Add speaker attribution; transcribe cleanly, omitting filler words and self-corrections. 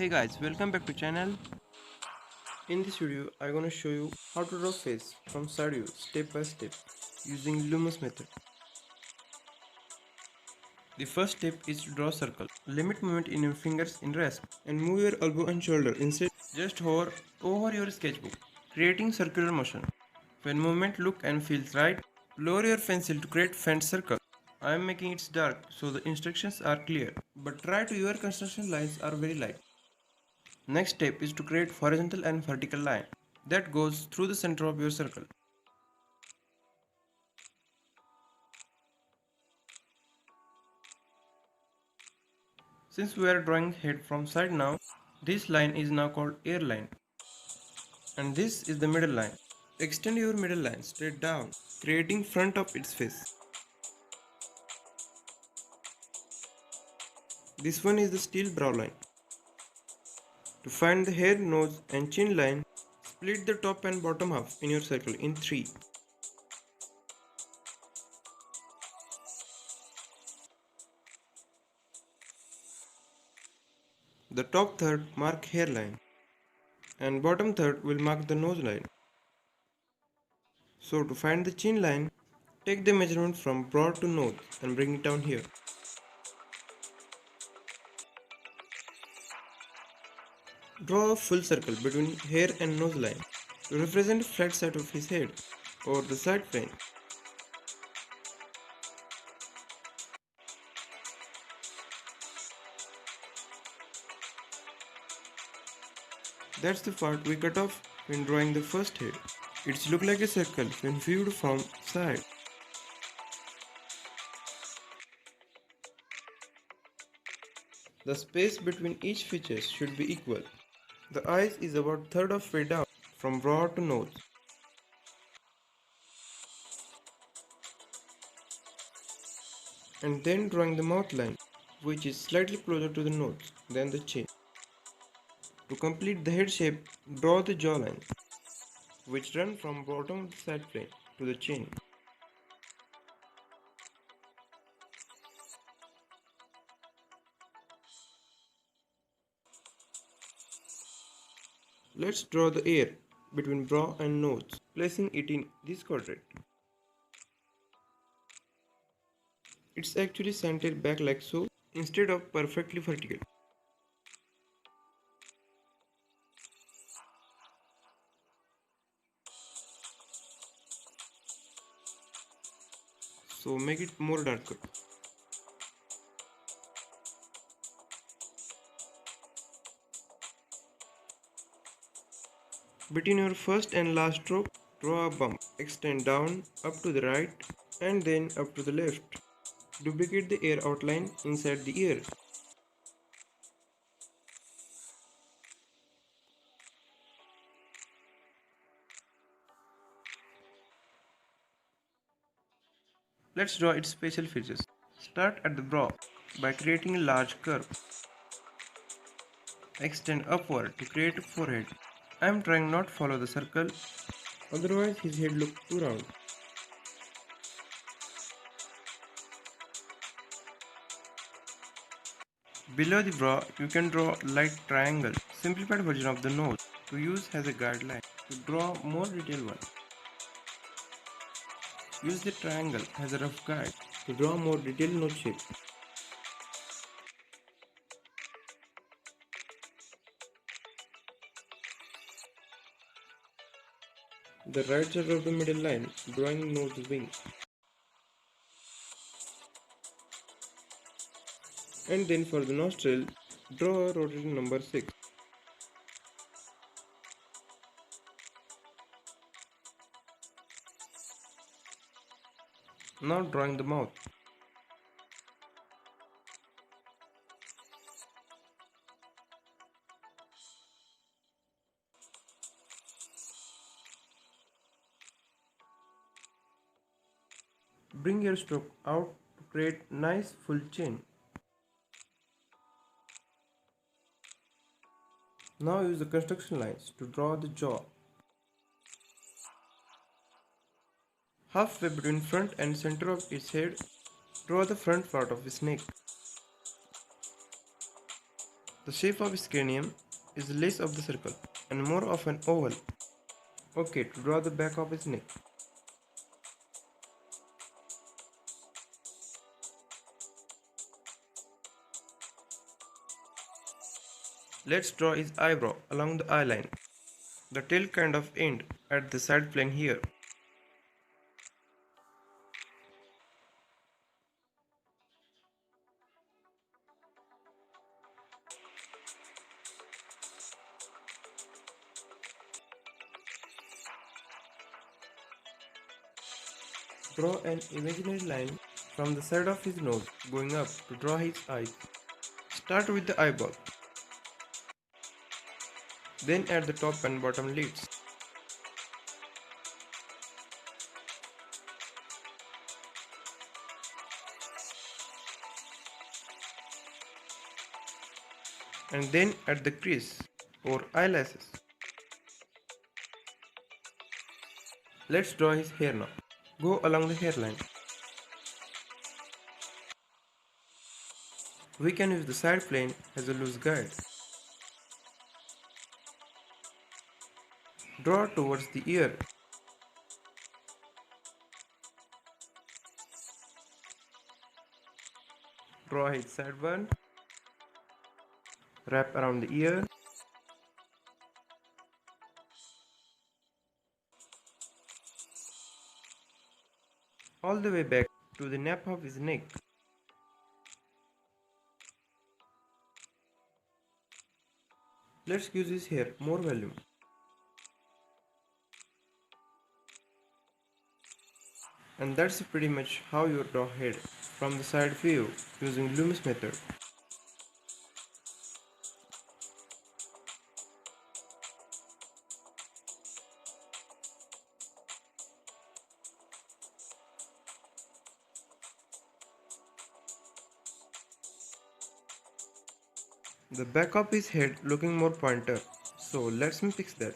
Speaker 1: Hey guys, welcome back to channel. In this video, I'm gonna show you how to draw face from side view step by step using lumoos method. The first step is to draw a circle. Limit movement in your fingers in rest and move your elbow and shoulder instead. Just hover over your sketchbook, creating circular motion. When movement look and feels right, lower your pencil to create faint circle. I am making it dark so the instructions are clear, but try to your construction lines are very light. Next step is to create horizontal and vertical line that goes through the center of your circle. Since we are drawing head from side now, this line is now called ear line. And this is the middle line. Extend your middle line straight down, creating front of its face. This one is the steel brow line. To find the hair, nose and chin line, split the top and bottom half in your circle in 3. The top third mark hairline and bottom third will mark the nose line. So to find the chin line, take the measurement from brow to nose and bring it down here. Draw a full circle between hair and nose line to represent the flat side of his head or the side plane. That's the part we cut off when drawing the first head. It's look like a circle when viewed from side. The space between each feature should be equal. The eyes is about third of way down from brow to nose. And then drawing the mouth line, which is slightly closer to the nose than the chin. To complete the head shape, draw the jawline, which run from bottom of the side plane to the chin. Let's draw the ear between brow and nose, placing it in this quadrant. It's actually centered back like so, instead of perfectly vertical. So make it more darker. Between your first and last stroke, draw a bump. Extend down, up to the right, and then up to the left. Duplicate the ear outline inside the ear. Let's draw its facial features. Start at the brow by creating a large curve. Extend upward to create a forehead. I am trying not to follow the circle, otherwise his head looks too round. Below the brow, you can draw a light triangle, simplified version of the nose, to use as a guideline. To draw more detailed one, use the triangle as a rough guide to draw more detailed nose shape. The right side of the middle line, drawing nose wing. And then for the nostril, draw a rotating number 6. Now drawing the mouth. Bring your stroke out to create nice full chin. Now use the construction lines to draw the jaw. Halfway between front and center of its head, draw the front part of its neck. The shape of his cranium is less of the circle and more of an oval. Okay, to draw the back of his neck. Let's draw his eyebrow along the eye line. The tail kind of end at the side plane here. Draw an imaginary line from the side of his nose going up to draw his eyes. Start with the eyeball. Then add the top and bottom lids. And then add the crease or eyelashes. Let's draw his hair now. Go along the hairline. We can use the side plane as a loose guide. Draw towards the ear. Draw his sideburn. Wrap around the ear. All the way back to the nape of his neck. Let's give his hair more volume. And that's pretty much how you draw head from the side view using lumoos method. The back of his head looking more pointer, so let's me fix that.